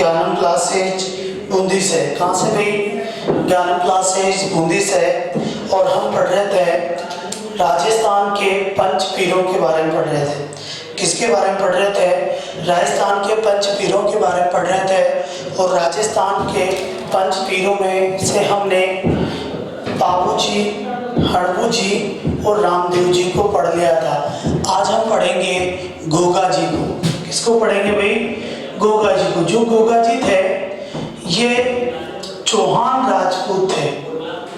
ज्ञानम क्लासेज बूंदी से। कहाँ से भाई? ज्ञानम क्लासेज बूंदी से। और हम पढ़ रहे थे राजस्थान के पंच पीरों के बारे में पढ़ रहे थे। किसके बारे में पढ़ रहे थे? राजस्थान के पंच पीरों के बारे में पढ़ रहे थे। और राजस्थान के पंच पीरों में से हमने बाबू जी, हड़बू जी और रामदेव जी को पढ़ लिया था। आज हम पढ़ेंगे गोगा जी को। किसको पढ़ेंगे भाई? गोगा जी को। जो गोगा जी थे ये चौहान राजपूत थे।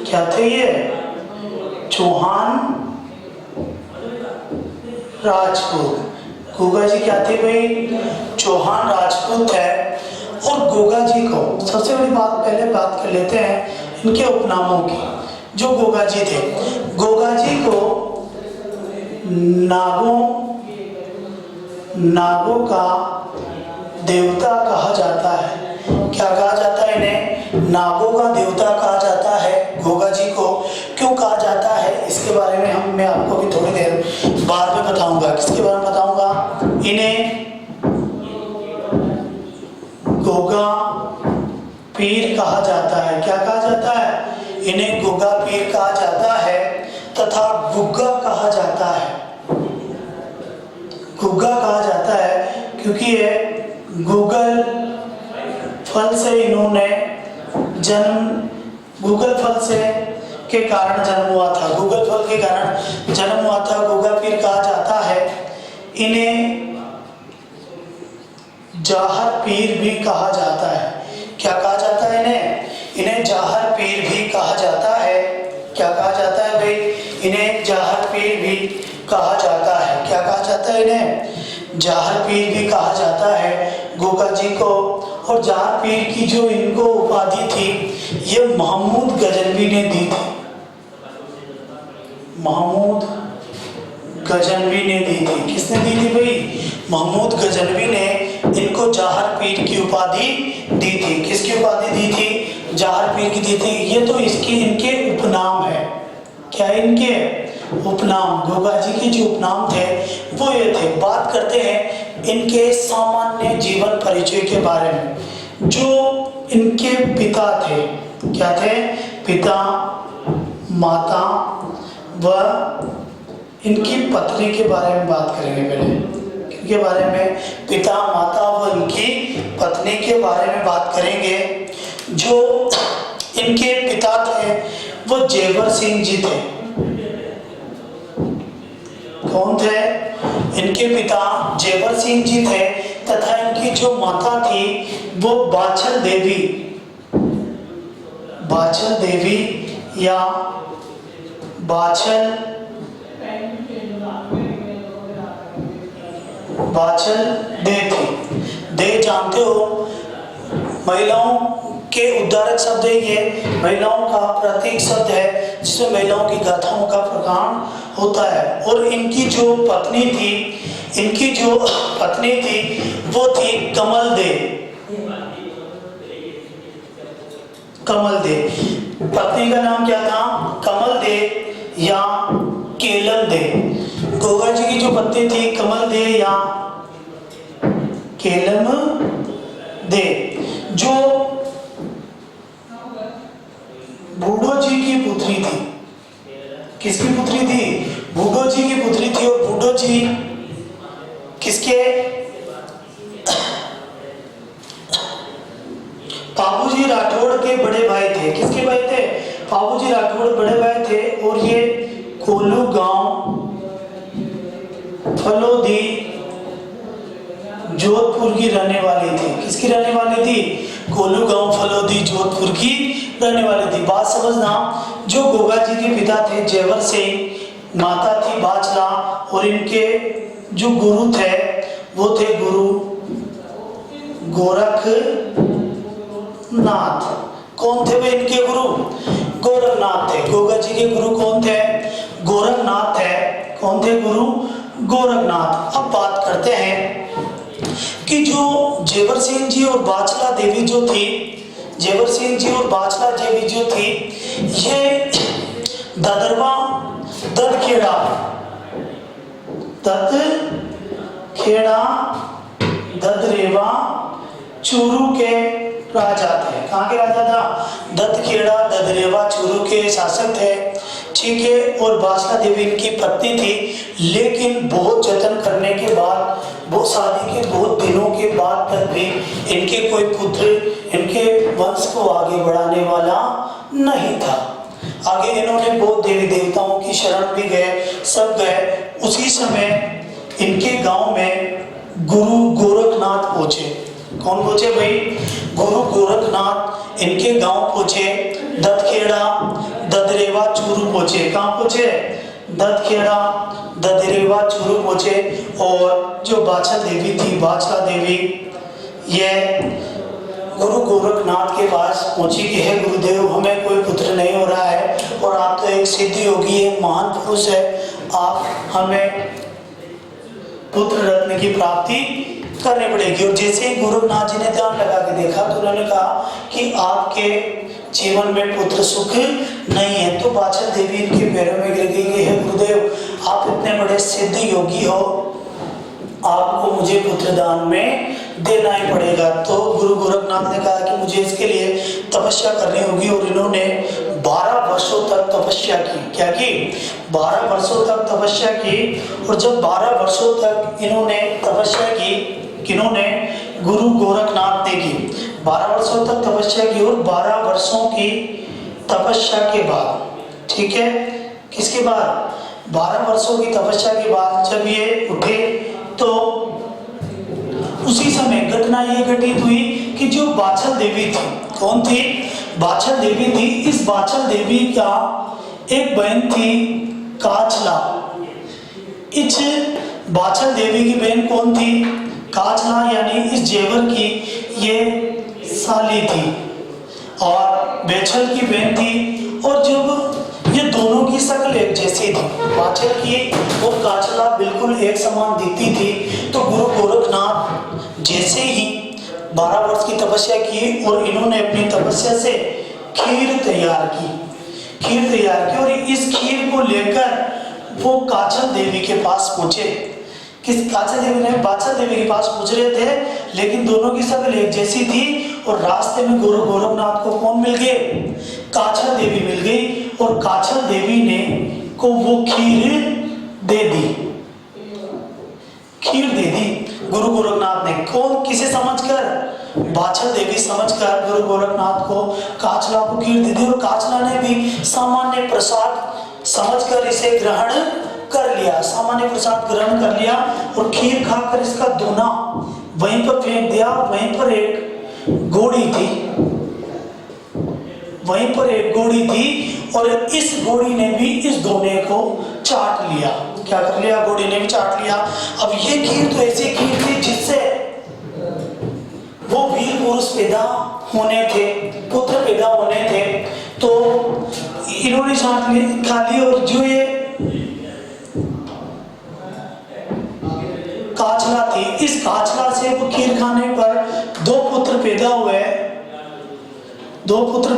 क्या थे ये? चौहान राजपूत। गोगा जी क्या थे भाई? चौहान राजपूत है। और गोगा जी को सबसे बड़ी बात, पहले बात कर लेते हैं इनके उपनामों की। जो गोगा जी थे, गोगा जी को नागों का देवता कहा जाता है। क्या कहा जाता है इन्हें? नागों का देवता कहा जाता है गोगा जी को। क्यों कहा जाता है इसके बारे में मैं आपको भी थोड़ी देर बाद में बताऊंगा। किसके बारे में बताऊंगा? इन्हें गोगा पीर कहा जाता है। क्या कहा जाता है? इन्हें गोगा पीर कहा जाता है तथा गुग्गा कहा जाता है। गुग्गा कहा जाता है क्योंकि ये गूगल फल से इन्होंने गूगल फल से के कारण जन्म हुआ था। गूगल फल के कारण जन्म हुआ था। गोगा पीर कहा जाता है। इन्हें जाहर पीर भी कहा जाता है। क्या कहा जाता है इन्हें? इन्हें जाहर पीर भी कहा जाता है। क्या कहा जाता है भाई? इन्हें जाहर पीर भी कहा जाता है। क्या कहा जाता है इन्हें? जाहर पीर भी कहा जाता है गोगा जी को। और जाहर पीर की जो इनको उपाधि थी ये महमूद गजनवी ने दी थी। महमूद गजनवी ने दी थी। किसने दी थी भाई? महमूद गजनवी ने इनको जाहर पीर की उपाधि दी थी। किसकी उपाधि दी थी? जाहर पीर की दी थी। ये तो इनके उपनाम है। क्या है इनके उपनाम? गोगा जी के जो उपनाम थे वो ये थे। बात करते हैं इनके सामान्य जीवन परिचय के बारे में। जो इनके पिता थे, क्या थे? पिता, माता व इनकी पत्नी के बारे में बात करेंगे पहले। किनके बारे में? पिता, माता व इनकी पत्नी के बारे में बात करेंगे। जो इनके पिता थे वो जेवर सिंह जी थे। कौन थे? इनके पिता जेवर सिंह जी थे तथा इनकी जो माता थी वो बाछल देवी या बाछल दे थी। दे जानते हो महिलाओं के उद्धारक शब्द है। ये महिलाओं का प्रतीक शब्द है जिसमें महिलाओं की गाथाओं का प्रगान होता है। और इनकी जो पत्नी थी वो थी कमल दे। पत्नी का नाम क्या था? कमल दे या केलम दे। गोगा जी की जो पत्नी थी कमल दे या केलम दे, जो बूढ़ो जी की पुत्री थी। किसकी पुत्री थी? बूढ़ो जी की पुत्री थी। और बूढ़ो जी किसके? बाबूजी राठौड़ के बड़े भाई थे। किसके भाई थे? बाबूजी राठौड़ बड़े भाई थे। और ये कोल्लू गांव फलोदी जोधपुर की रहने वाली थी। किसकी रहने वाली थी? कोल्लू गांव फलोदी जोधपुर की रहने वाली थी। बात समझना, जो गोगा जी के पिता थे जेवर सिंह, माता थी बाचला और इनके जो गुरु थे वो थे गुरु गोरखनाथ। कौन थे वे इनके गुरु? गोरखनाथ थे। गोगा जी के गुरु कौन थे? गोरखनाथ थे। कौन थे गुरु? गोरखनाथ। अब बात करते हैं कि जो जेवर सिंह जी और बाचला देवी जो थी, जेवर सिंह जी और बाचला देवी जो थी, ये ददरवा ददखेड़ा ददरेवा चूरू के राजा थे। कहाँ के राजा था? दत्तखेड़ा ददरेवा चूरू के शासक थे, ठीक है। और बासला देवी इनकी पत्नी थी, लेकिन बहुत जतन करने के बाद, वो शादी के बहुत दिनों के बाद तक भी इनके कोई पुत्र इनके वंश को आगे बढ़ाने वाला नहीं था। आगे इन्होंने बहुत देवी देवताओं की शरण भी गए, सब गए। उसी समय इनके गांव में गुरु गोरखनाथ पहुंचे। कौन पहुंचे भाई? गुरु गोरखनाथ इनके गांव पहुंचे। दत्तखेड़ा ददरेवा चूरू पहुंचे। कहाँ पहुंचे? दत्तखेड़ा ददरेवा चूरू पहुंचे। और जो बाछल देवी थी, बाछला देवी, ये गुरु गोरखनाथ के पास पहुंची कि हे गुरुदेव, हमें कोई पुत्र नहीं हो रहा है और आप तो एक सिद्ध योगी है, महान पुरुष है, आप हमें पुत्र रत्न की प्राप्ति करनी पड़ेगी। और जैसे ही गोरखनाथ जी ने ध्यान लगा के देखा तो उन्होंने कहा कि आपके जीवन में पुत्र सुख नहीं है। तो बाछल देवी इनके पैरों में गिर गई कि हे गुरुदेव, आप इतने बड़े सिद्ध योगी हो, आपको मुझे पुत्र दान में देना ही पड़ेगा। तो गुरु गोरखनाथ ने कहा कि मुझे इसके लिए तपस्या करनी होगी। और इन्होंने 12 वर्षों तक तपस्या की। क्या की? 12 वर्षों तक तपस्या की। और जब 12 वर्षों तक इन्होंने तपस्या की, किन्होंने? गुरु गोरखनाथ ने की। 12 वर्षों तक तपस्या की। और 12 वर्षों की तपस्या के बाद, ठीक है, किसके बाद? 12 वर्षों की तपस्या के बाद जब ये उठे तो उसी समय घटना ये घटित हुई कि जो बाछल देवी थी, कौन थी? बाछल देवी थी। इस बाछल देवी का एक बहन थी काचला। इस बाछल देवी की बहन कौन थी? काचला, यानी इस जेवर की ये साली थी और बेछल की बहन थी। और जब ये दोनों की शक्ल एक जैसी थी, बाछल की और काचला बिल्कुल एक समान दिखती थी। तो गुरु गोरखनाथ जैसे ही 12 वर्ष की तपस्या की और इन्होंने अपनी तपस्या से खीर तैयार की और इस खीर को लेकर वो काचल देवी के पास पहुंचे। किस काचल देवी ने? बाछल देवी के पास पूछ रहे थे, लेकिन दोनों की शक्ल एक जैसी थी। और रास्ते में गुरु गोरखनाथ को कौन मिल गए? काचल देवी मिल गई। और काचल देवी ने को वो खीर दे दी, गुरु गोरखनाथ ने। कौन? किसे समझकर? बाछल देवी समझकर गुरु गोरखनाथ को काचला को खीर दे दी। और काचला ने भी सामान्य प्रसाद समझकर इसे ग्रहण कर लिया, सामान्य प्रसाद ग्रहण कर लिया। और खीर खाकर इसका दोना वहीं पर फेंक दिया। वहीं पर एक घोड़ी थी और इस घोड़ी ने भी इस दोने को चाट लिया। क्या कर लिया? घोड़ी ने भी चाट लिया। अब ये खीर तो ऐसी खीर थी जिससे वो वीर पुरुष पैदा होने थे, पुत्र पैदा होने थे। तो इन्होंने खा ली। और जो ये काचला थी, इस काचला से वो खीर खाने पर 2 पुत्र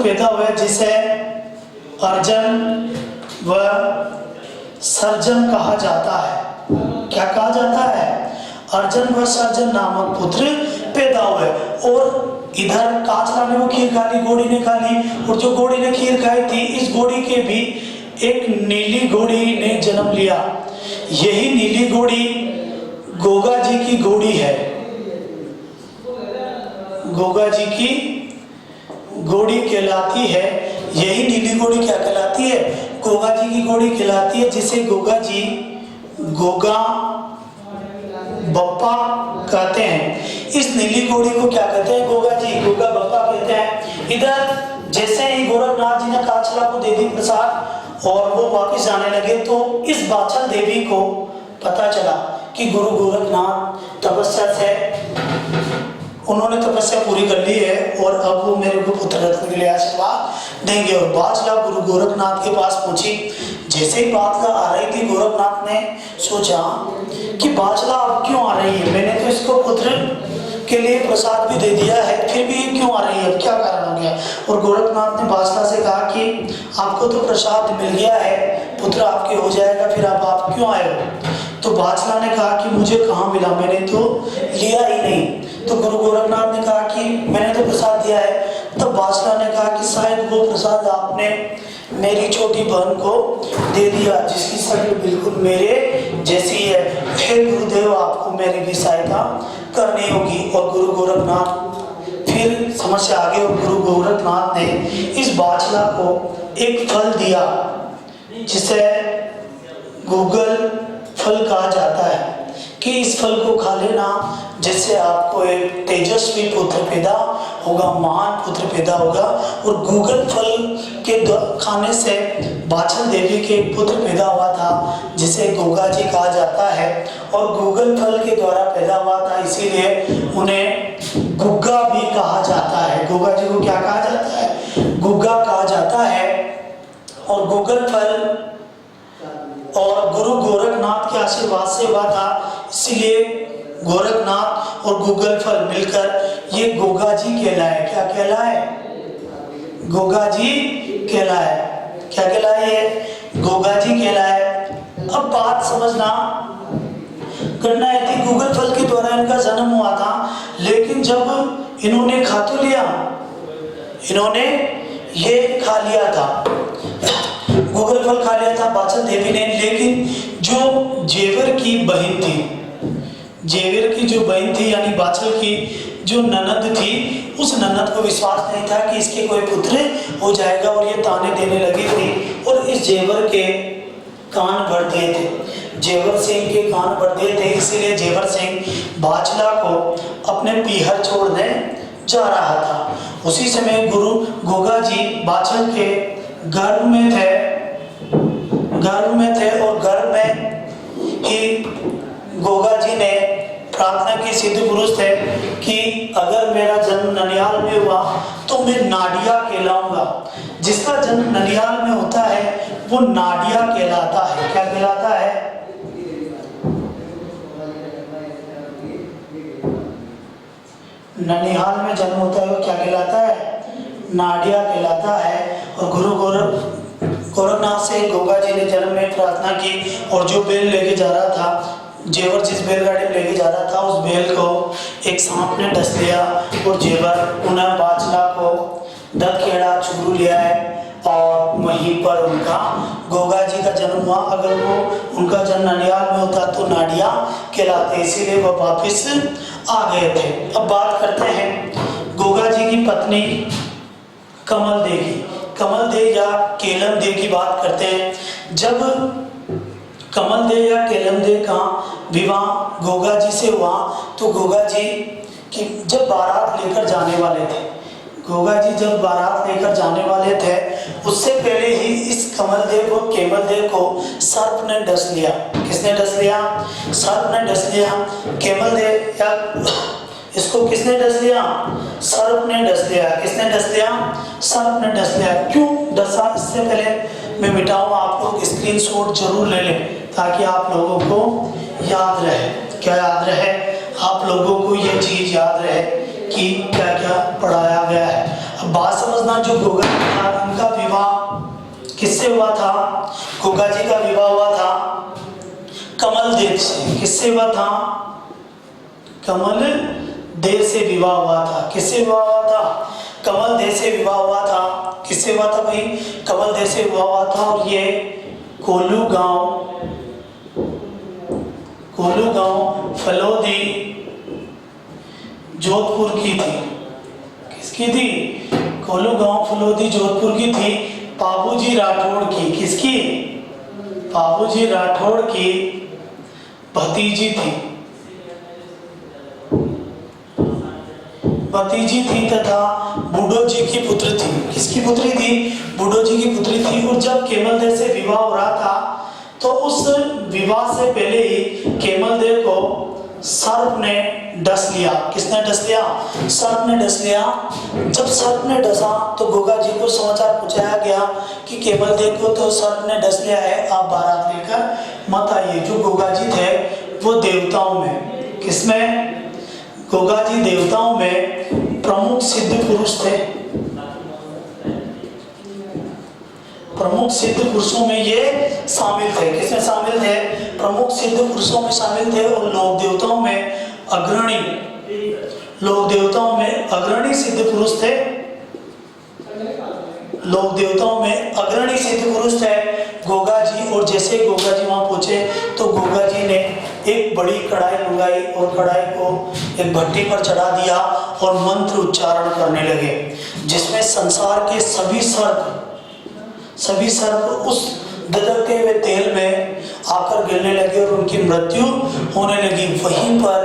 पैदा हुए जिसे अर्जन व सर्जन कहा जाता है। क्या कहा जाता है? अर्जन व सर्जन नामक पुत्र पैदा हुए। और इधर काचला ने वो खीर खा ली, घोड़ी ने खा ली। और जो घोड़ी ने खीर खाई थी, इस घोड़ी के भी एक नीली घोड़ी ने जन्म लिया। यही नीली घोड़ी गोगा जी की घोड़ी है। गोगा जी की घोड़ी कहलाती है। यही नीली घोड़ी क्या कहलाती है? गोगा जी की घोड़ी कहलाती है, जिसे गोगा जी गोगा बप्पा कहते हैं। इस नीली घोड़ी को क्या कहते हैं? गोगा जी गोगा बप्पा कहते हैं। इधर जैसे ही गोरखनाथ जी ने काचला को दे दी प्रसाद और वो वापस जाने लगे, तो इस बाछल देवी को पता चला कि गुरु गोरखनाथ तपस्या से उन्होंने तपस्या पूरी कर ली है और अब वो मेरे को पुत्र रत्न के लिए आशीर्वाद देंगे। और बाछला गुरु गोरखनाथ के पास पहुंची। जैसे ही बाछला आ रही थी, गोरखनाथ ने सोचा कि बाछला अब क्यों आ रही है? मैंने तो इसको पुत्र के लिए प्रसाद भी दे दिया है, फिर भी ये क्यों आ रही है, क्या कारण हो गया। और गोरखनाथ ने बादशाह से कहा कि आपको तो प्रसाद मिल गया है, पुत्र आपके हो जाएगा, फिर आप क्यों आए हो। तो बादशाह ने कहा कि मुझे कहाँ मिला, मैंने तो लिया ही नहीं। तो गुरु गोरखनाथ ने कहा कि मैंने तो प्रसाद दिया है। तब बादशाह ने कहा कि शायद वो प्रसाद आपने मेरी छोटी बहन को दे दिया, जिसकी शक्ल बिल्कुल मेरे जैसी है। हे गुरुदेव, आपको मेरी भी सहायता करनी होगी। और गुरु गोरखनाथ फिर समस्या आ गई, और गुरु गोरखनाथ ने इस बादशाह को एक फल दिया जिसे गूगल फल कहा जाता है, कि इस फल को खा लेना, जिससे आपको एक तेजस्वी पुत्र पैदा होगा, महान पुत्र पैदा होगा। और गूगल फल के खाने से बाछल देवी के एक पुत्र पैदा हुआ था, जिसे गोगा जी कहा जाता है। और गूगल फल के द्वारा पैदा हुआ था, इसीलिए उन्हें गुग्गा भी कहा जाता है। गोगा जी को क्या कहा जाता है, गुग्गा कहा जाता है। और गूगल फल और गुरु गोरखनाथ के आशीर्वाद से हुआ था, इसलिए गोरखनाथ और गूगल फल मिलकर ये गोगा जी कहलाए। क्या कहलाए, गोगा जी कहलाए। क्या कहलाए, ये गोगा जी कहलाए। अब बात समझना, करना है थी, गूगल फल के द्वारा इनका जन्म हुआ था, लेकिन जब इन्होंने खा तो लिया, इन्होंने ये खा लिया था, गूगल फल खा लिया था बाछल देवी ने। लेकिन जो जेवर की बहन थी, जेवर की जो बहन थी यानी बाछल की जो ननद थी, उस ननद को विश्वास नहीं था कि इसके कोई पुत्र हो जाएगा, और ये ताने देने लगी थी। और इस जेवर के कान भर दिए थे, जेवर सिंह के कान भर दिए थे। इसीलिए जेवर सिंह बाछला को अपने पीहर छोड़ने जा रहा था। उसी समय गुरु गोगा जी बाछल के गर्भ में थे, और गर्भ में ही गोगा जी ने प्रार्थना की, सिद्ध पुरुष थे, कि अगर मेरा जन्म ननिहाल में हुआ तो मैं नाडिया कहलाऊंगा। जिसका जन्म ननिहाल में होता है वो नाडिया कहलाता है। क्या कहलाता है, ननिहाल में जन्म होता है वो क्या कहलाता है, नाडिया कहलाता है। और गुरु गोरखनाथ से गोगा जी ने जन्म में प्रार्थना की, और जो बेल लेके जा रहा था, जेवर जिस बैलगाड़ी में लेके जा रहा था, उस बैल को एक सांप ने डस लिया, और जेवर उन्हें बाछला को दखेड़ा छुरू लिया है, और वहीं पर उनका गोगा जी का जन्म हुआ। अगर वो उनका जन्म ननिहाल में होता तो नाडिया कहलाते, इसीलिए वो वापिस आ गए थे। अब बात करते हैं गोगा जी की पत्नी कमल दे की, कमल दे या केलम दे की बात करते हैं। जब कमल दे या केलम दे का विवाह गोगा जी से हुआ, तो गोगा जी की जब बारात लेकर जाने वाले थे, गोगा जी जब बारात लेकर जाने वाले थे, उससे पहले ही इस कमल देव और केवल देव को सर्प ने डस लिया। किसने डस लिया, सर्प ने डस लिया। केवल देव या इसको किसने डस लिया, सर्प ने डस लिया। किसने डस लिया, सर्प ने डस लिया। क्यों डसा, इससे पहले मैं मिटाऊं, आप लोग स्क्रीनशॉट जरूर ले लें, ताकि आप लोगों को याद रहे। क्या याद रहे, आप लोगों को ये चीज याद रहे कि क्या क्या पढ़ाया गया है। अब बात समझना, जो गोगा जी था, उनका विवाह किससे हुआ था, गोगा जी का विवाह हुआ था कमल देव से। किससे हुआ था, कमल देव से विवाह हुआ था। किससे विवाह हुआ था, कमल देव से विवाह हुआ था। किससे हुआ था भाई, कमल देव से विवाह हुआ था। और ये कोलू गांव फलोदी जोधपुर की थी। किसकी थी, कोलू गांव फलोदी जोधपुर की थी। बाबूजी राठौड़ की, किसकी, बाबूजी राठौड़ की भतीजी थी, भतीजी थी तथा बूढ़ो जी की पुत्र थी। किसकी पुत्री थी, बूढ़ो जी की पुत्री थी। और जब केमल देव से विवाह हो रहा था, तो उस विवाह से पहले ही केमल देव को सर्प ने डस लिया। किसने डस लिया, सर्प ने डस लिया। जब सर्प ने डसा तो गोगा जी को समाचार पहुंचाया गया कि केवल देव को तो सर्प ने डस लिया है, आप बारात लेकर मत आइए। जो गोगा जी थे वो देवताओं में, किसमें, गोगा जी देवताओं में प्रमुख सिद्ध पुरुष थे। प्रमुख सिद्ध पुरुषों में ये शामिल थे। किसमें शामिल थे? प्रमुख सिद्ध पुरुषों में शामिल थे। और लोक देवताओं में अग्रणी, लोक देवताओं में अग्रणी सिद्ध पुरुष थे। लोक देवताओं में अग्रणी सिद्ध पुरुष थे गोगा जी। और जैसे गोगा जी वहां पहुंचे तो गोगा जी ने एक बड़ी कढ़ाई मंगाई और कढ़ाई को एक भट्टी पर चढ़ा दिया और मंत्र उच्चारण करने लगे, जिसमें संसार के सभी सर्प उस ददकते हुए तेल में आकर गिरने लगे और उनकी मृत्यु होने लगी। वहीं पर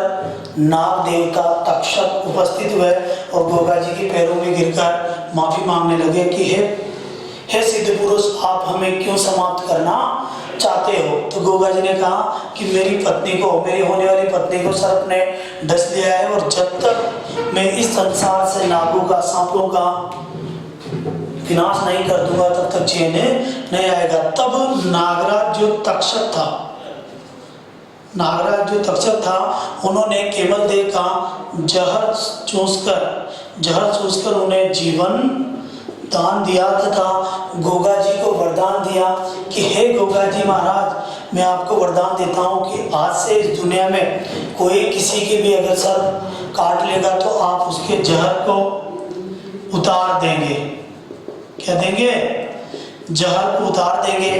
नाग देवता तक्षक उपस्थित हुए और गोगा जी के पैरों में गिरकर माफी मांगने लगे कि हे सिद्ध पुरुष, आप हमें क्यों समाप्त करना चाहते हो? तो गोगा जी ने कहा कि मेरी होने वाली पत्नी को सर्प ने डस लिया है और जब तक मैं इस संसार से नागों का, सांपों का विनाश नहीं कर दूंगा तब तक चैन नहीं आएगा। तब नागराज जो तक्षक था उन्होंने केवल देव का जहर चूसकर उन्हें जीवन दान दिया तथा गोगा जी को वरदान दिया कि हे गोगा जी महाराज, मैं आपको वरदान देता हूँ कि आज से इस दुनिया में कोई किसी के भी अगर सर काट लेगा तो आप उसके जहर को उतार देंगे। क्या देंगे? जहर को उतार देंगे।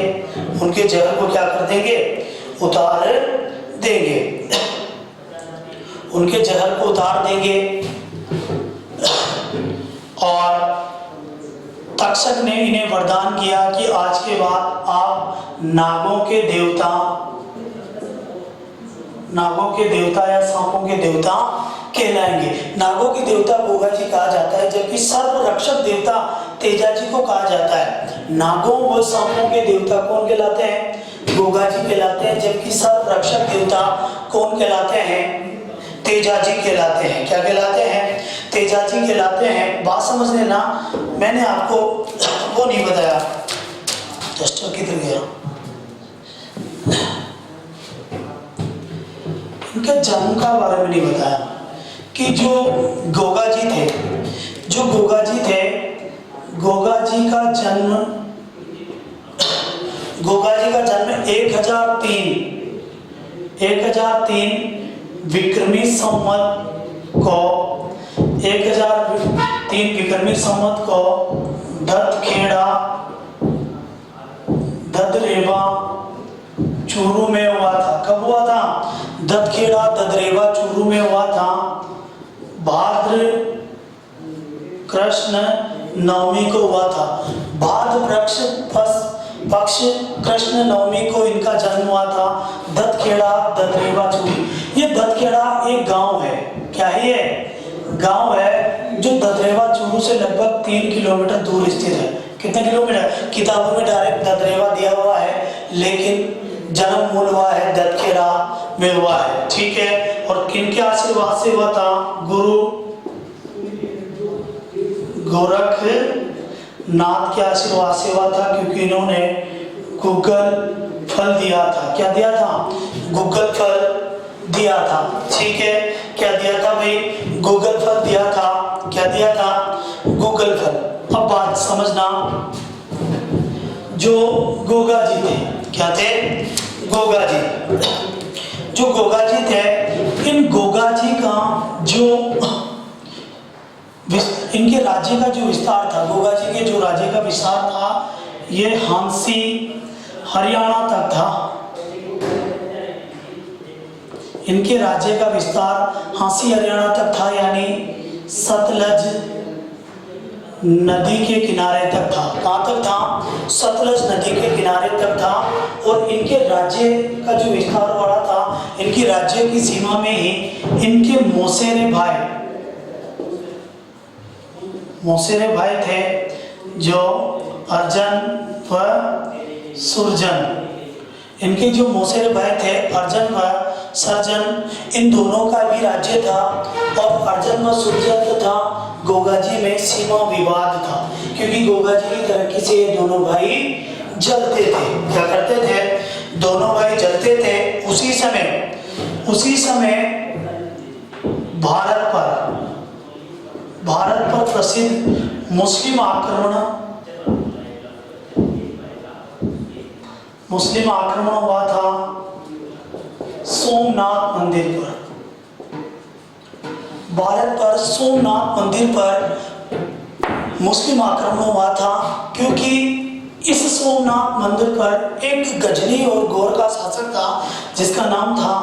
उनके जहर को क्या कर देंगे? उतार देंगे। उनके जहर को उतार देंगे। और तक्षक ने इन्हें वरदान किया कि आज के बाद आप नागों के देवता या सांपों के देवता कहलाएंगे। नागों के देवता गोगा जी कहा जाता है, जबकि सर्प रक्षक देवता तेजा जी को कहा जाता है। नागों व सांपों के देवता कौन कहलाते हैं? गोगा जी कहलाते हैं। जबकि सर्प रक्षक देवता कौन कहलाते हैं? तेजा जी कहलाते हैं। क्या कहलाते हैं? तेजा जी कहलाते हैं। बात समझ लेना, मैंने आपको वो नहीं बताया, टेस्टर किधर गया? इनके जन्म का बारे में नहीं बताया कि जो गोगा जी थे, गोगा जी का जन्म 1003 विक्रमी संवत को ददरेवा चूरू में हुआ था। कब हुआ था? ददरेवा चूरू में हुआ था। भाद्र कृष्ण नवमी को हुआ था। भाद्र पक्ष कृष्ण नवमी को इनका जन्म हुआ था। ददखेड़ा ददरेवा चूरू। ये ददखेड़ा एक गांव है। क्या है ये? गांव है जो ददरेवा चूरू से लगभग 3 किलोमीटर दूर स्थित है। कितने किलोमीटर? किताबों में डायरेक्ट ददरेवा दिया हुआ है, लेकिन जन्म मूल हुआ है ददखेड़ा में हुआ है। ठीक है। और किनके आशीर्वाद से हुआ था? गुरु गोरखनाथ के आशीर्वाद से हुआ था, क्योंकि इन्होंने गूगल फल दिया था। क्या दिया था? गूगल फल दिया था। ठीक है। क्या दिया था भाई? गूगल फल दिया था। क्या दिया था? गूगल फल। अब बात समझना, जो गोगा जी थे, क्या थे? गोगा जी। जो गोगा जी थे, इन गोगा जी का जो इनके राज्य का जो विस्तार था, गोगा जी के जो राज्य का विस्तार था, ये हांसी हरियाणा तक था। इनके राज्य का विस्तार हांसी हरियाणा तक था, यानी सतलज नदी के किनारे तक था। कहाँ तक था? सतलज नदी के किनारे तक था। और इनके राज्य का जो विस्तार बढ़ा था, इनकी राज्य की सीमा में ही इनके मौसेरे भाई थे, जो अर्जन व सुरजन। इनके जो मौसेरे भाई थे, अर्जन व सर्जन, इन दोनों का भी राज्य था। और अर्जन व सुरजन तथा गोगा जी में सीमा विवाद था, क्योंकि गोगा जी की तरक्की से ये दोनों भाई जलते थे। क्या करते थे? दोनों भाई जलते थे। उसी समय भारत पर प्रसिद्ध मुस्लिम आक्रमण हुआ था सोमनाथ मंदिर पर। भारत पर सोमनाथ मंदिर पर मुस्लिम आक्रमण हुआ था, क्योंकि इस सोमनाथ मंदिर पर एक गजनी और गौर का शासक था जिसका नाम था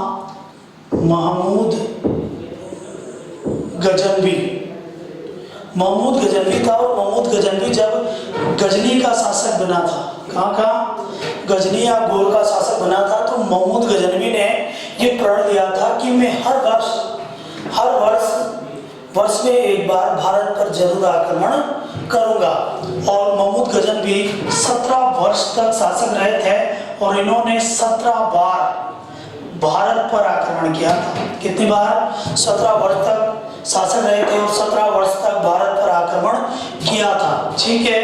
महमूद गजनवी। महमूद गजनवी था, और महमूद गजनवी जब गजनी का शासक बना था, कहाँ का गजनी या गौर का शासक बना था, तो महमूद गजनवी ने ये प्रण लिया था कि मैं हर वर्ष में एक बार भारत पर जरूर आक्रमण करूंगा। और महमूद गजनवी 17 वर्ष तक शासक रहे थे और इन्होंने 17 बार भारत पर आक्रमण किया था। कितनी बार? 17 वर्ष तक शासक रहे थे और 17 वर्ष तक भारत पर आक्रमण किया था। ठीक है,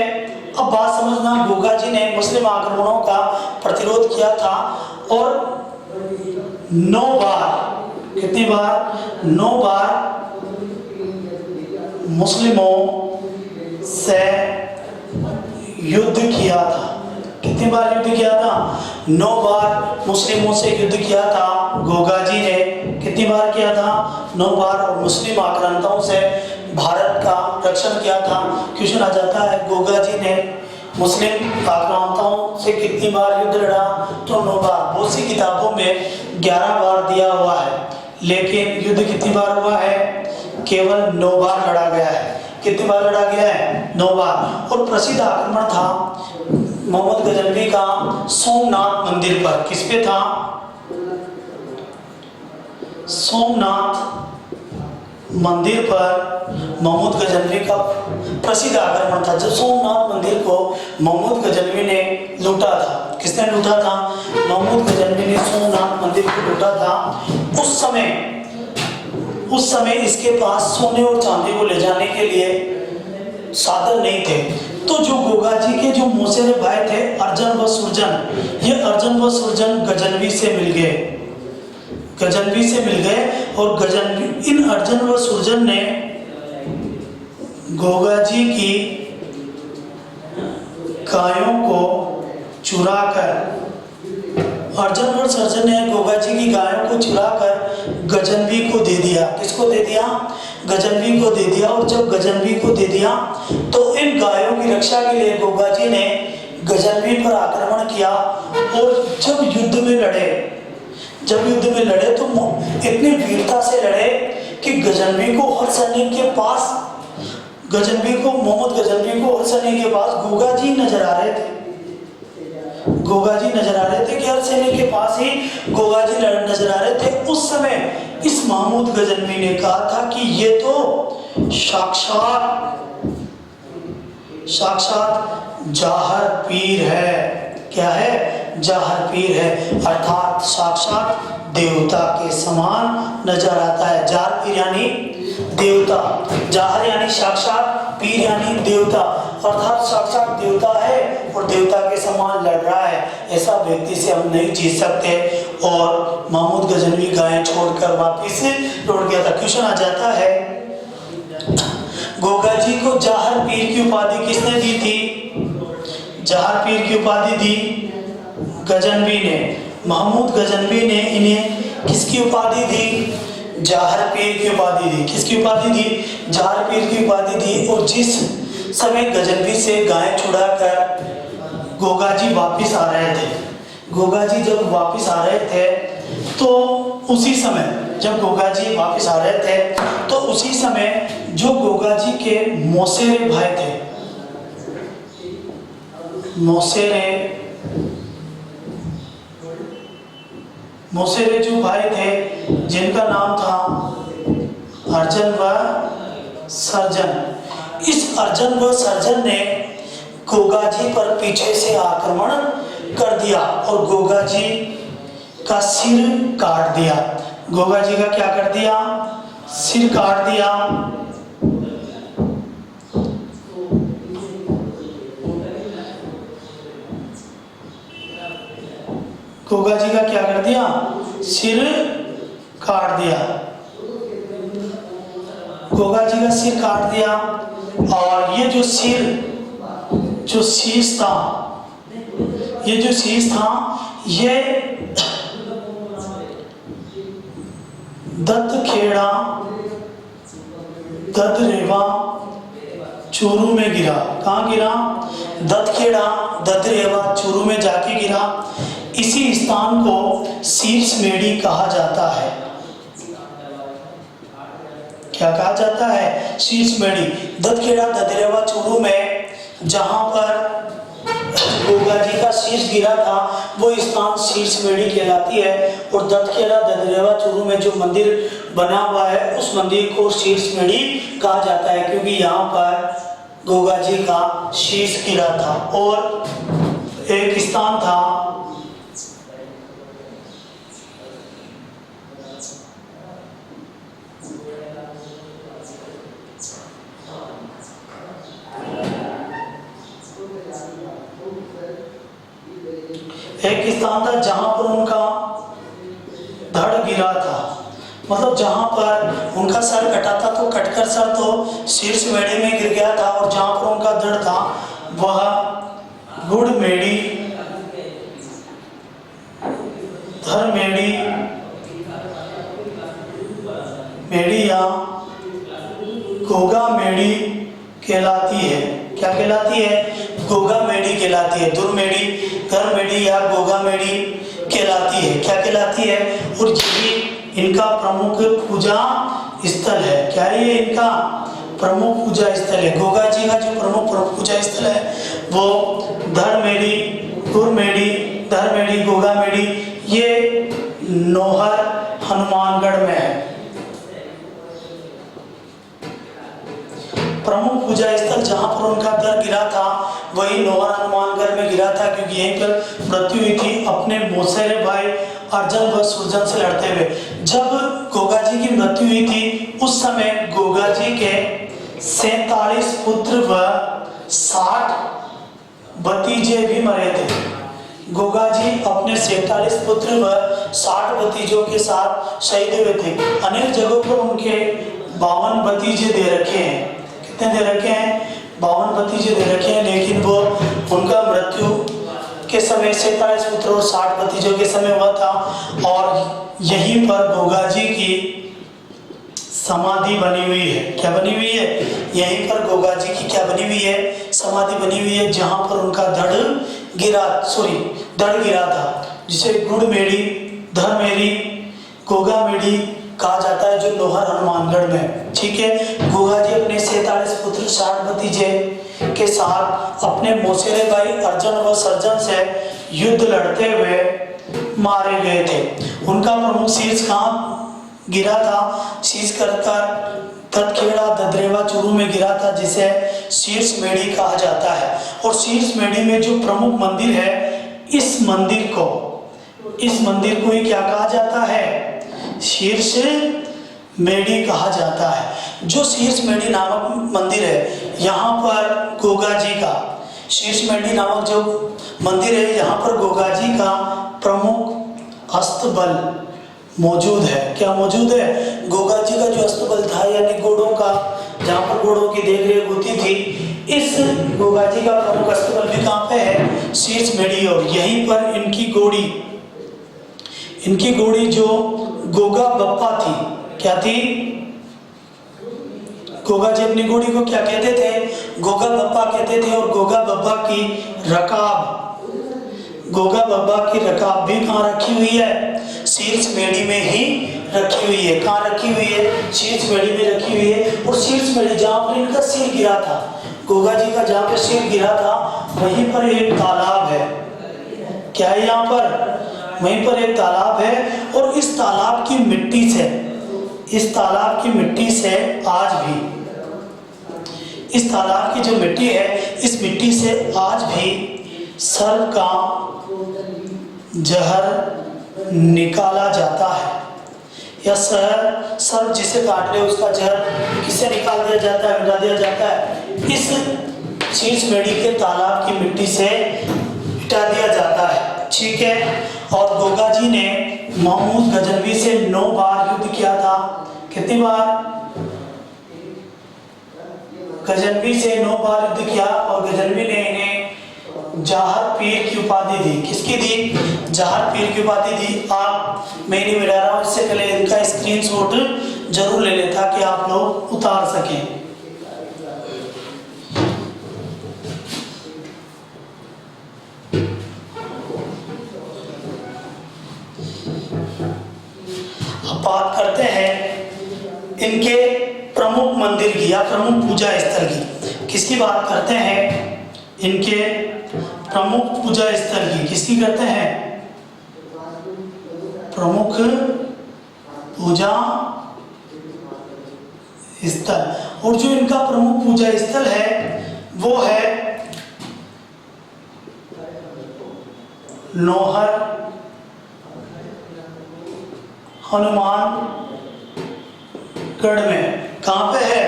अब बात समझना, गोगा जी ने मुस्लिम आक्रमणों का प्रतिरोध किया था और 9 बार, कितनी बार? 9 बार मुस्लिमों से युद्ध किया था। कितनी बार युद्ध किया था? 9 बार मुस्लिमों से युद्ध किया था गोगा जी ने। कितनी बार किया था? 9 बार। और मुस्लिम आक्रांताओं से भारत का रक्षण किया था। क्वेश्चन आ जाता है, गोगा जी ने मुस्लिम आक्रांताओं से कितनी बार युद्ध लड़ा? तो 9 बार। बहुत सी किताबों में 11 बार दिया हुआ है, लेकिन युद्ध कितनी बार हुआ है? केवल 9 बार लड़ा गया है। कितनी बार लड़ा गया है? 9 बार। और प्रसिद्ध आक्रमण था महमूद गजनवी का सोमनाथ मंदिर पर। किस पे था? सोमनाथ मंदिर पर महमूद गजनवी का प्रसिद्ध आक्रमण था। जब सोमनाथ मंदिर को महमूद गजनवी ने लूटा था, किसने लूटा था? महमूद गजनवी ने सोमनाथ मंदिर को लूटा था। उस समय इसके पास सोने और चांदी को ले जाने के लिए साधन नहीं थे। तो जो गोगा जी के जो मौसेरे भाई थे अर्जन व सुरजन, ये अर्जन व सुरजन गजनवी से मिल गए और इन अर्जन व सुरजन ने गोगा जी की गायों को चुराकर, अर्जन और सर्जन ने गोगा जी की गायों को चुराकर गजनवी को दे दिया। किसको दे दिया? गजनवी को दे दिया। और जब गजनवी को दे दिया तो इन गायों की रक्षा के लिए गोगा जी ने गजनवी पर आक्रमण किया। और जब युद्ध में लड़े तो इतनी वीरता से लड़े कि गजनवी को हर सैनिक के पास मोहम्मद गजनवी को हर सैनिक के पास गोगा जी नजर आ रहे थे। कि हर सैनिक के पास ही गोगा जी नजर आ रहे थे। उस समय इस महमूद गजनवी ने कहा था कि ये तो साक्षात जाहर पीर है। क्या है? जाहर पीर है, अर्थात साक्षात देवता के समान नजर आता है। जाहर पीर यानी देवता, जाहर यानी साक्षात, पीर यानी देवता, अर्थात साक्षात देवता है और देवता के समान लड़ रहा है। ऐसा व्यक्ति से हम नहीं जीत सकते। और महमूद गजनवी गायें छोड़कर वापिस लौट गया था। क्वेश्चन आ जाता है, गोगा जी को जाहर पीर की उपाधि किसने दी थी? जाहर पीर की उपाधि दी गजनवी ने। महमूद गजनवी ने इन्हें किसकी उपाधि दी? जाहर पीर की उपाधि दी। किसकी उपाधि दी? जाहर पीर की उपाधि दी। और जिस समय गजनवी से गायें छुड़ाकर गोगा जी वापिस आ रहे थे, गोगा जी जब वापिस आ रहे थे तो उसी समय जब गोगा जी वापिस आ रहे थे तो उसी समय जो गोगा जी के मौसेरे भाई थे, मौसेरे जो भाई थे जिनका नाम था अर्जन व सर्जन, इस अर्जन व सर्जन ने गोगा जी पर पीछे से आक्रमण कर दिया और गोगा जी का सिर काट दिया। गोगा जी का क्या कर दिया? सिर काट दिया। गोगा जी का क्या कर दिया? सिर काट दिया। गोगा जी का सिर काट दिया, और ये जो शीश था, ये जो शीश था ये दत्तखेड़ा ददरेवा चूरू में गिरा। कहाँ गिरा? दत्तखेड़ा ददरेवा चूरू में जाके गिरा। इसी स्थान को शीर्ष मेढ़ी कहा जाता है। क्या कहा जाता है? शीर्ष मेढ़ी। दत्तखेड़ा ददरेवा चूरू में जहां पर गोगा जी का शीर्ष गिरा था वो स्थान शीर्ष मेढ़ी कहलाती है। और दत्तखेड़ा ददरेवा चूरू में जो मंदिर बना हुआ है उस मंदिर को शीर्ष मेढ़ी कहा जाता है, क्योंकि यहाँ पर गोगा जी का शीर्ष गिरा था। और एक स्थान था जहां पर उनका धड़ गिरा था, मतलब जहां पर उनका सर कटा था तो कटकर सर तो शीर्ष मेढ़ी में गिर गया था, और जहां पर उनका धड़ था वह गुड़ मेढ़ी, धर मेढ़ी, मेढ़ी या गोगा मेढ़ी कहलाती है। क्या कहलाती है? गोगा मेढ़ी कहलाती है। धुर मेढ़ी, धर मेढ़ी या गोगा मेढ़ी कहलाती है। क्या कहलाती है? और यही इनका प्रमुख पूजा स्थल है। क्या है ये इनका प्रमुख पूजा स्थल है? गोगा जी का जो प्रमुख पूजा स्थल है वो धर मेढ़ी, धुर मेढ़ी, धर मेढ़ी, गोगा मेढ़ी, ये नोहर हनुमानगढ़ में है। प्रमुख पूजा स्थल जहां पर उनका धड़ गिरा था वही नोहर हनुमानगढ़ में गिरा था, क्योंकि यहीं पर मृत्यु हुई थी अपने मौसेरे भाई अर्जुन व सुरजन से लड़ते हुए। जब गोगा जी की मृत्यु हुई थी उस समय गोगा जी के 47 पुत्र व 60 भतीजे भी मरे थे। गोगा जी अपने 47 पुत्र व 60 भतीजों के साथ शहीद हुए थे। अनेक जगहों पर उनके 52 भतीजे दे रखे हैं। कितने दे रखे हैं? 52 भतीजे दे रखे हैं, लेकिन वो उनका मृत्यु के समय 47 पुत्र और 60 भतीजों के समय हुआ था। और यहीं पर गोगा जी की समाधि बनी हुई है। क्या बनी हुई है? यहीं पर गोगा जी की क्या बनी हुई है? समाधि बनी हुई है, जहां पर उनका धड़ गिरा था, जिसे गुड़ मेढ़ी, धर मेढ़ी, गोगा मेढ़ी कहा जाता है, जो नोहर हनुमानगढ़ में। ठीक है। गोगा जी अपने 47 पुत्र 60 भतीजे के साथ अपने मौसेरे भाई अर्जुन व सर्जन से युद्ध लड़ते हुए मारे गए थे। उनका प्रमुख शीर्ष कहाँ गिरा था? शीर्ष कर दत्तखेड़ा ददरेवा चूरू में गिरा था, जिसे शीर्ष मेढ़ी कहा जाता है। और शीर्ष मेढ़ी में जो प्रमुख मंदिर है, इस मंदिर को ही क्या कहा जाता है? शीर्ष मेढ़ी कहा जाता है। जो शीर्ष मेढ़ी नामक मंदिर है, यहाँ पर गोगा जी का शीर्ष मेढ़ी नामक जो मंदिर है, यहाँ पर गोगा जी का प्रमुख अस्तबल मौजूद है। क्या मौजूद है? गोगा जी का जो अस्तबल था, यानी घोड़ों का, जहाँ पर घोड़ों की देखरेख होती थी, इस गोगा जी का प्रमुख अस्तबल भी कहाँ पे है? शीर्ष मेढ़ी। और यहीं पर इनकी घोड़ी जो गोगा बप्पा थी, क्या थी? गोगा जी अपनी घोड़ी को क्या कहते थे? गोगा बप्पा कहते थे। और गोगा बप्पा की रकाब भी कहाँ रखी हुई है? शीर्ष मेढ़ी में ही रखी हुई है। कहाँ रखी हुई है? शीर्ष मेढ़ी में रखी हुई है। और शीर्ष मेढ़ी जहाँ पर इनका सिर गिरा था, गोगा जी का जहाँ पे सिर गिरा था, वहीं पर एक तालाब है। क्या है यहाँ पर? वहीं पर एक तालाब है। और इस तालाब की मिट्टी से आज भी, इस तालाब की जो मिट्टी है, इस मिट्टी से आज भी सर्प का जहर निकाला जाता है। या सर्प जिसे काट ले उसका जहर किससे निकाल दिया जाता है? मिटा दिया जाता है। इस शीर्ष मेढ़ी के तालाब की मिट्टी से मिटा दिया जाता है। ठीक है। और गोगा जी ने महमूद गजनवी से 9 बार युद्ध किया था। कितनी बार? गजनवी से 9 बार युद्ध किया और गजनवी ने इन्हें जौहर पीर की उपाधि दी। किसकी दी? जौहर पीर की उपाधि दी। आप, मैं नहीं मिला रहा हूँ, इससे पहले इनका स्क्रीनशॉट जरूर ले लें ताकि आप लोग उतार सकें। अब बात करते हैं इनके प्रमुख मंदिर की या प्रमुख पूजा स्थल की। किसकी बात करते हैं? इनके प्रमुख पूजा स्थल की। किसकी करते हैं? प्रमुख पूजा स्थल। और जो इनका प्रमुख पूजा स्थल है वो है नौहर हनुमानगढ़ में। कहाँ पे है?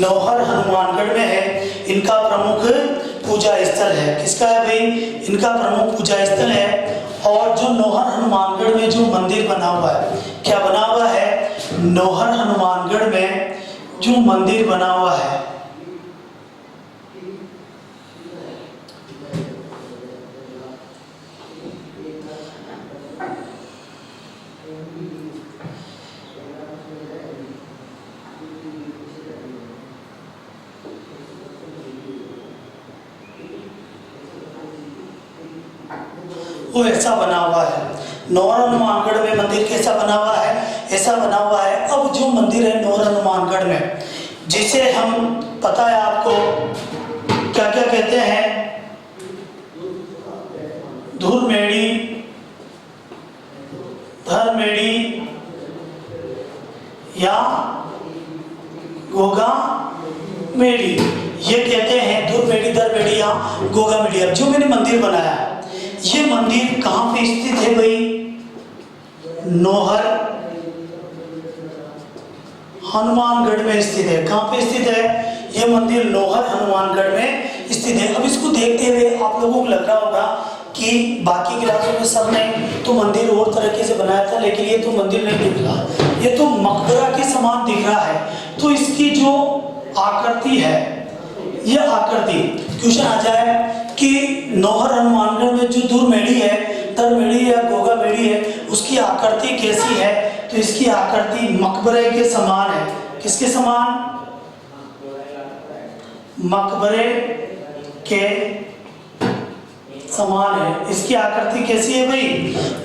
नौहर हनुमानगढ़ में है। इनका प्रमुख पूजा स्थल है। किसका है भाई? इनका प्रमुख पूजा स्थल है। और जो नौहर हनुमानगढ़ में जो मंदिर बना हुआ है, क्या बना हुआ है? नौहर हनुमानगढ़ में जो मंदिर बना हुआ है वो ऐसा बना हुआ है। नौहर हनुमानगढ़ में मंदिर कैसा बना हुआ है? ऐसा बना हुआ है। अब जो मंदिर है नौहर हनुमानगढ़ में, जिसे हम, पता है आपको क्या क्या कहते हैं? धुरमेड़ी, धरमेड़ी या गोगा मेड़ी, ये कहते हैं। धुरमेड़ी, धरमेड़ी या गोगा मेड़ी। अब जो मैंने मंदिर बनाया है, ये मंदिर कहाँ पे स्थित है भाई? नौहर हनुमानगढ़ में स्थित है। कहाँ पे स्थित है? ये मंदिर नौहर हनुमानगढ़ में स्थित है। अब इसको देखते हुए आप लोगों को लग रहा होगा कि बाकी क्लासों में सब ने तो मंदिर और तरीके से बनाया था, लेकिन ये तो मंदिर नहीं दिख रहा, ये तो मकबरा के समान दिख रहा है। तो इसकी जो आकृति है, यह आकृति, क्वेश्चन आ जाए कि नौहर हनुमानगढ़ में जो धुरमेड़ी है, धरमेड़ी या गोगा मेड़ी है, उसकी आकृति कैसी है? तो इसकी आकृति मकबरे के समान है। किसके समान? मकबरे के समान है। इसकी आकृति कैसी है भाई?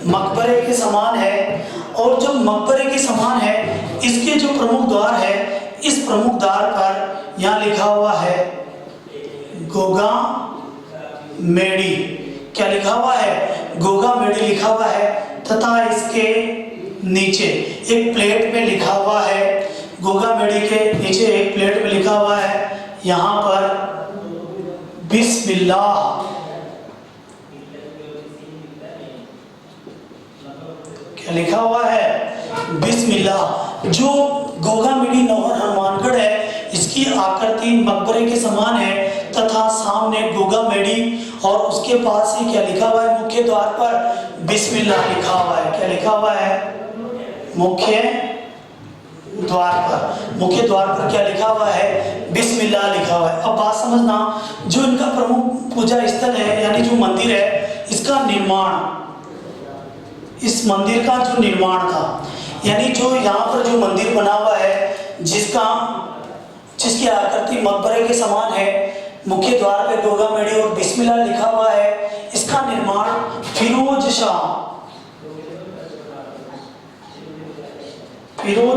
मकबरे के समान है। और जब मकबरे के समान है, इसके जो प्रमुख द्वार है, इस प्रमुख द्वार पर यहाँ लिखा हुआ है गोगा मेड़ी। क्या लिखा हुआ है? गोगा मेड़ी लिखा हुआ है। तथा इसके नीचे एक प्लेट में लिखा हुआ है, गोगा मेड़ी के नीचे एक प्लेट में लिखा हुआ है, यहाँ पर बिस्मिल्लाह। क्या लिखा हुआ है? बिस्मिल्लाह। जो गोगा मेड़ी नौहर हनुमानगढ़ है, इसकी आकृति मकबरे के समान है तथा सामने गोगा मेड़ी और उसके पास ही क्या लिखा हुआ है? मुख्य द्वार पर बिस्मिल्लाह लिखा हुआ है। क्या लिखा हुआ है? मुख्य द्वार पर, मुख्य द्वार पर क्या लिखा हुआ है? बिस्मिल्लाह लिखा हुआ है। अब बात समझना, जो इनका प्रमुख पूजा स्थल है यानी जो मंदिर है, इसका निर्माण, इस मंदिर का जो निर्माण था, यानी जो यहाँ पर जो मंदिर बना हुआ है, जिसकी आकृति मकबरे के समान है, मुख्य द्वार पे गोगा मेड़ी और बिस्मिल्लाह लिखा हुआ है, इसका निर्माण फिरोज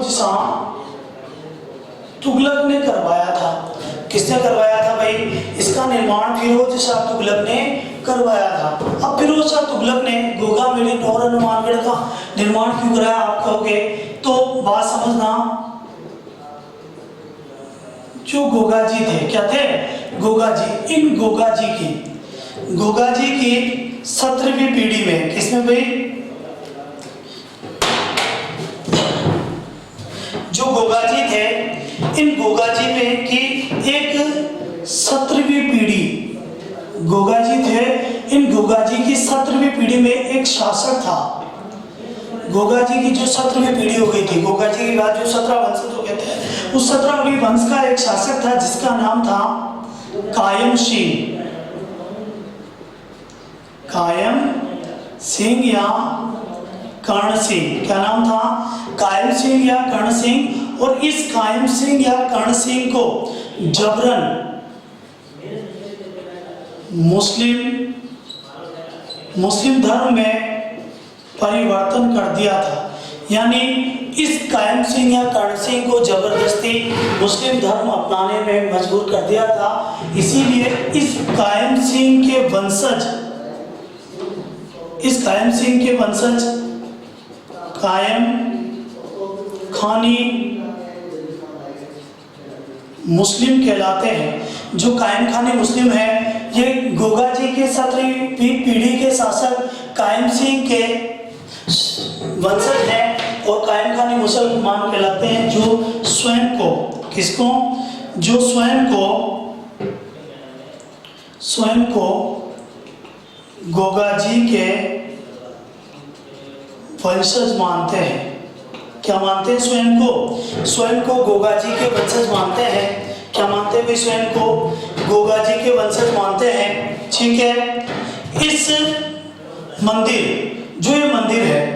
शाह तुगलक ने करवाया था। किसने करवाया था भाई? इसका निर्माण फिरोज शाह तुगलक ने करवाया था। अब फिरोज शाह तुगलक ने गोगा मेड़ी नौहर हनुमानगढ़ का निर्माण क्यों कराया आप कहोगे? तो बात समझना, जो गोगा जी थे, क्या थे? गोगा जी। इन गोगा जी की 17वीं पीढ़ी में, किसमें भाई? जो गोगा जी थे, इन गोगा जी में की एक 17वीं पीढ़ी, गोगा जी थे, इन गोगा जी की 17वीं पीढ़ी में एक शासक था। गोगा जी की जो 17वीं पीढ़ी हो गई थी, गोगा जी के बाद जो 17 वंशज हो गए थे, उस 17वीं वंश का एक शासक था जिसका नाम था कायम सिंह। कायम सिंह या कर्ण सिंह, क्या नाम था? कायम सिंह या कर्ण सिंह। और इस कायम सिंह या कर्ण सिंह को जबरन मुस्लिम धर्म में परिवर्तन कर दिया था। यानी इस कायम सिंह या कर्ण सिंह को जबरदस्ती मुस्लिम धर्म अपनाने में मजबूर कर दिया था। इसीलिए इस कायम सिंह के वंशज कायम खानी मुस्लिम कहलाते हैं। जो कायम खानी मुस्लिम है, ये गोगा जी के 17वीं पीढ़ी के शासक कायम सिंह के वंशज हैं और कायम खानी मुसलमान कहलाते हैं, जो स्वयं को किसको? जो स्वयं को गोगा जी के वंशज मानते हैं। क्या मानते हैं? स्वयं को गोगा जी के वंशज मानते हैं। क्या मानते हैं? स्वयं को गोगा जी के वंशज मानते हैं। ठीक है। इस मंदिर, जो ये मंदिर है,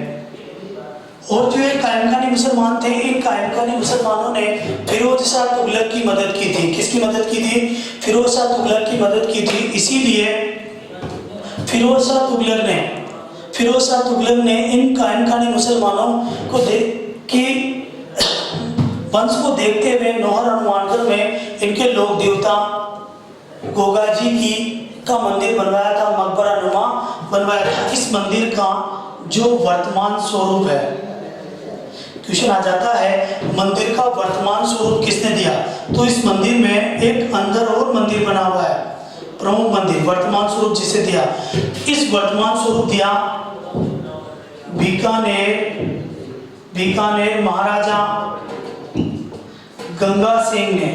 और जो ये कायम खानी मुसलमान थे, इन कायम खानी मुसलमानों ने फिरोज शाह तुगलक की मदद की थी। किसकी मदद की थी? फिरोज शाह तुगलक की मदद की थी। इसीलिए फिरोज शाह तुगलक ने इन कायम खानी मुसलमानों को वंश को देखते हुए नौहर हनुमानगढ़ में इनके लोक देवता गोगा जी का मंदिर बनवाया था, मकबरा नुमा बनवाया था। इस मंदिर का जो वर्तमान स्वरूप है, क्वेश्चन आ जाता है मंदिर का वर्तमान स्वरूप किसने दिया? तो इस मंदिर में एक अंदर और मंदिर बना हुआ है, प्रमुख मंदिर। वर्तमान स्वरूप जिसे दिया, इस वर्तमान स्वरूप दिया बीकानेर महाराजा गंगा सिंह ने।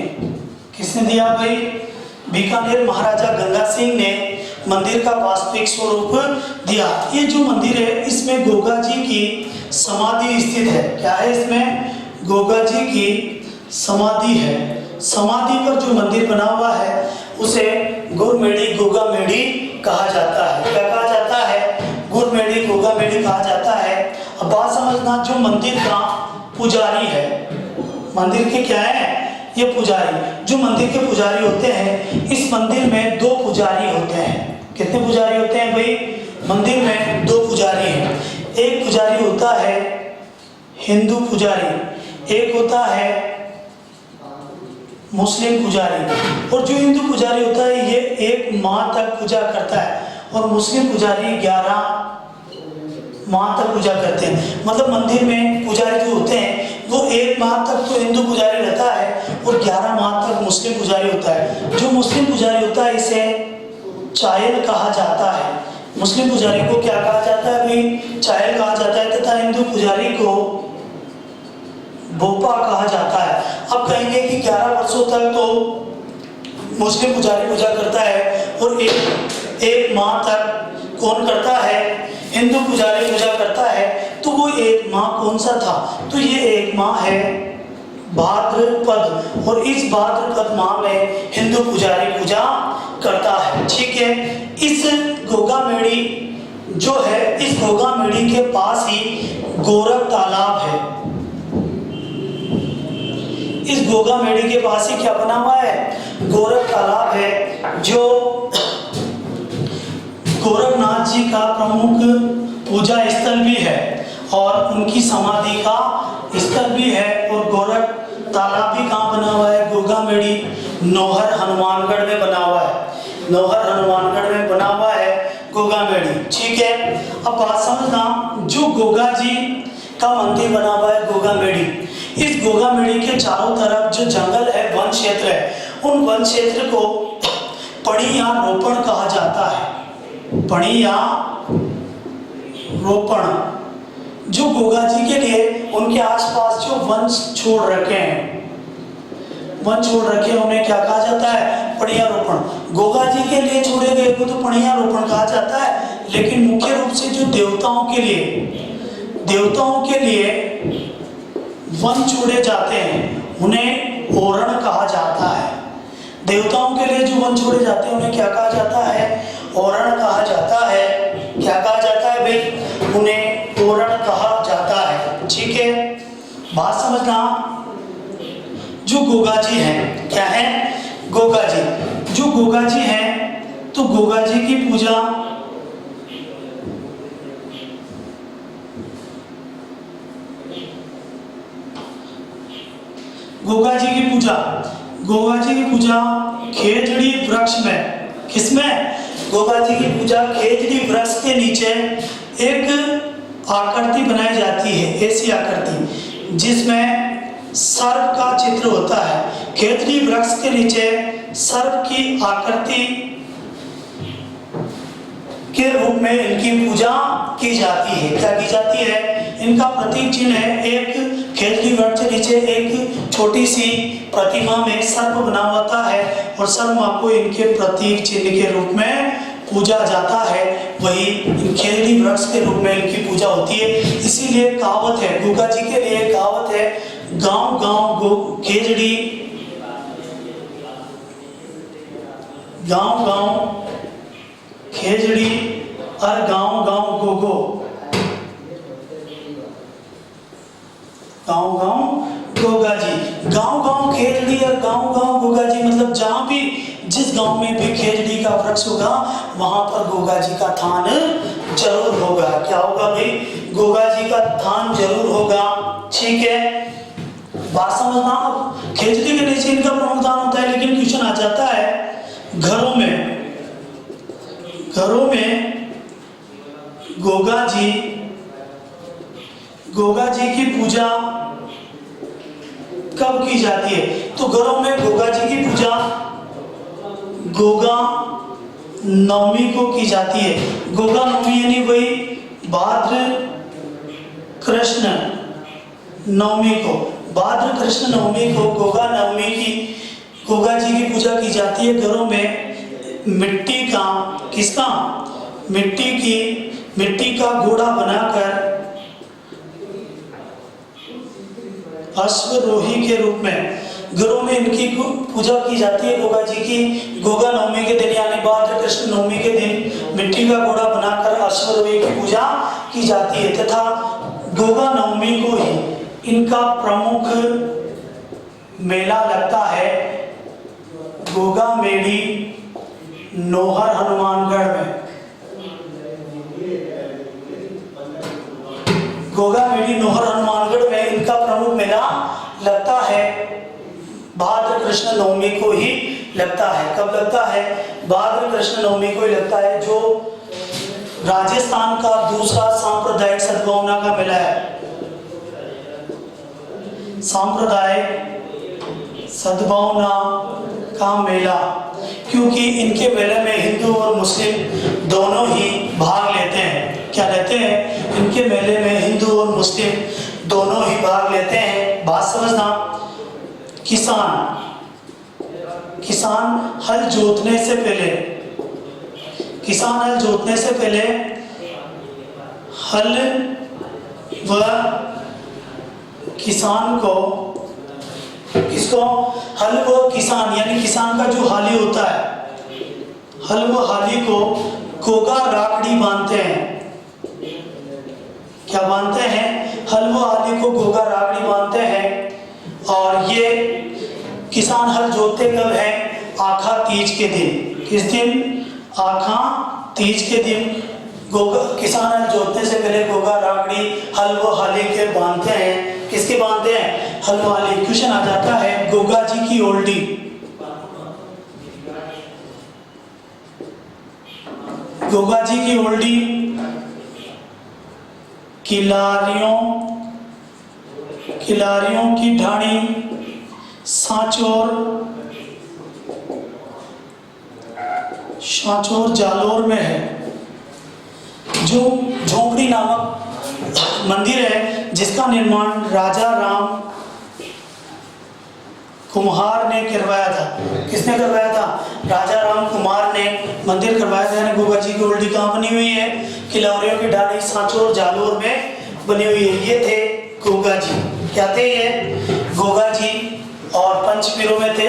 किसने दिया भाई? बीकानेर महाराजा गंगा सिंह ने मंदिर का वास्तविक स्वरूप दिया। ये जो मंदिर है, इसमें गोगा जी की समाधि स्थित है। क्या है इसमें? गोगा जी की समाधि है। समाधि पर जो मंदिर बना हुआ है उसे गुरमेड़ी गोगा मेड़ी कहा जाता है। क्या कहा जाता है? गुरमेड़ी गोगा मेड़ी कहा जाता है। अब बात समझना, जो मंदिर का पुजारी है, मंदिर के क्या है? ये पुजारी, जो मंदिर के पुजारी होते हैं, इस मंदिर में 2 पुजारी होते हैं। कितने पुजारी होते हैं भाई? मंदिर में 2 पुजारी हैं। एक पुजारी होता है हिंदू पुजारी, एक होता है मुस्लिम पुजारी। और जो हिंदू पुजारी होता है ये 1 माह तक पूजा करता है, और मुस्लिम पुजारी 11 माह तक पूजा करते हैं। मतलब मंदिर में पुजारी जो होते हैं वो 1 माह तक तो हिंदू पुजारी रहता है और 11 माह तक मुस्लिम पुजारी होता है। जो मुस्लिम पुजारी होता है इसे चायल कहा जाता है। मुस्लिम पुजारी को क्या कहा जाता है भाई? चायल कहा जाता है, तथा हिंदू पुजारी को बोपा कहा जाता है। अब कहेंगे कि 11 वर्षों तक तो मुस्लिम पुजारी पूजा करता है और एक माह तक कौन करता है? हिंदू पुजारी पूजा करता है। तो वो 1 माह कौन सा था? तो ये 1 माह है भाद्रपद, और इस भाद्रपद माह में हिंदू पुजारी पूजा करता है। ठीक है। इस गोगामेड़ी जो है, इस गोगामेड़ी के पास ही गोरख तालाब है। इस गोगामेड़ी के पास ही क्या बना हुआ है? गोरख तालाब है, जो गोरखनाथ जी का प्रमुख पूजा स्थल भी है और उनकी समाधि का स्थल भी है। और गोरख तालाब भी कहाँ बना हुआ है? गोगामेड़ी, नौहर हनुमानगढ़ में बना हुआ है। नौहर हनुमानगढ़ में बना हुआ है गोगामेड़ी। ठीक है। अब बात समझना, जो गोगा जी का मंदिर बना हुआ है गोगामेड़ी, इस गोगामेड़ी के चारों तरफ जो जंगल है, वन क्षेत्र है, उन वन क्षेत्र को पड़ी या रोपण कहा जाता है। पड़ी या रोपण, जो गोगा जी के लिए उनके आसपास जो वन छोड़ रखे हैं, उन्हें क्या कहा जाता है? पड़िया रोपण। गोगा जी के लिए छोड़े गए को तो पड़िया रोपण कहा जाता है, लेकिन मुख्य रूप से जो देवताओं के लिए वन छोड़े जाते हैं उन्हें ओरण कहा जाता है। देवताओं के लिए जो वन छोड़े जाते हैं उन्हें क्या कहा जाता है? ओरण कहा जाता है। क्या कहा जाता है भाई? उन्हें ओरण कहा जाता है। ठीक है, बात समझना। जो गोगा जी हैं, क्या है? गोगा जी। जो गोगा जी हैं, तो गोगा जी की पूजा गोगा जी की पूजा खेजड़ी वृक्ष में, किसमें? गोगा जी की पूजा खेजड़ी वृक्ष के नीचे एक आकृति बनाई जाती है, ऐसी आकृति जिसमें सर्प का चित्र होता है। खेजड़ी वृक्ष के नीचे सर्प की आकृति के रूप में इनकी पूजा की जाती है। क्या की जाती है? इनका प्रतीक चिन्ह है, एक खेजड़ी वृक्ष के नीचे एक छोटी सी प्रतिमा में सर्प बना होता है और सर्प मां को इनके प्रतीक चिन्ह के रूप में पूजा जाता है। वही खेजड़ी वृक्ष के रूप में इनकी पूजा होती है। इसीलिए कहावत है, गोगा जी के लिए कहावत है, गांव गांव गो खेजड़ी, गांव गांव खेजड़ी और गांव गांव गोगो। गांव गांव गोगा जी। गांव गांव खेजड़ी और गांव गांव गोगा जी, मतलब जहां भी, जिस गांव में भी खेजड़ी का वृक्ष होगा वहां पर गोगा जी का थान जरूर होगा। क्या होगा भाई? गोगा जी का थान जरूर होगा। ठीक है, बात समझना। खेजड़ी के नीचे इनका प्रमुख थान होता है, लेकिन क्वेश्चन आ जाता है घरों में गोगा जी की पूजा कब की जाती है? तो घरों में गोगा जी की पूजा गोगा नवमी को की जाती है। गोगा नवमी यानी वही भाद्र कृष्ण नवमी को, भाद्र कृष्ण नवमी को गोगा नवमी की गोगा जी की पूजा की जाती है। घरों में मिट्टी का, किसका? मिट्टी का घोड़ा बनाकर अश्वरोही के रूप में घरों में इनकी पूजा की जाती है। गोगा जी की गोगा नवमी के दिन यानी भाद्र कृष्ण नवमी के दिन मिट्टी का घोड़ा बनाकर अश्वरोही की पूजा की जाती है। तथा गोगा नवमी को ही इनका प्रमुख मेला लगता है, गोगा मेड़ी नोहर हनुमानगढ़ में। गोगा मेड़ी नोहर हनुमानगढ़ में इनका प्रमुख मेला लगता है। भाद्र कृष्ण नवमी को ही लगता है। कब लगता है? भाद्र कृष्ण नवमी को ही लगता है, जो राजस्थान का दूसरा सांप्रदायिक सद्भावना का मेला है। सांप्रदायिक सद्भावना का मेला, क्योंकि इनके मेले में हिंदू और मुस्लिम दोनों ही भाग लेते हैं। क्या लेते हैं? इनके मेले में हिंदू और मुस्लिम दोनों ही भाग लेते हैं। बात समझना। किसान हल जोतने से पहले हल व किसान को, किसको? हल व किसान यानी किसान का जो हाली होता है, हल व हाली को गोगा राकड़ी बांधते हैं। क्या बांधते हैं? हल व हाली को गोगा राकड़ी बांधते हैं। और ये किसान हल जोतते कब है? आखा तीज के दिन। किस दिन? आखा तीज के दिन गोगा किसान हल जोतने से पहले गोगा राकड़ी हल व हाली के बांधते हैं। किसके बांधते हैं? हल व हाली। क्वेश्चन आ जाता है गोगा जी की ओल्डी, गोगा जी की ओल्डी किलारियों की ढाणी सांचौर जालोर में है। जो झोंपड़ी नामक मंदिर है जिसका निर्माण राजा राम कुम्हार ने करवाया था। किसने करवाया था? राजा राम कुमार ने मंदिर करवाया था। गोगा जी की ओल्डी कहाँ बनी हुई है? किलारियों की ढाणी सांचौर जालोर में बनी हुई है। ये थे गोगा जी। क्या थे ये? गोगा जी। और पंचपीरों में थे।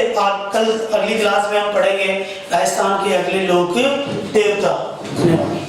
कल अगली क्लास में हम पढ़ेंगे राजस्थान के अगले लोक देवता। धन्यवाद।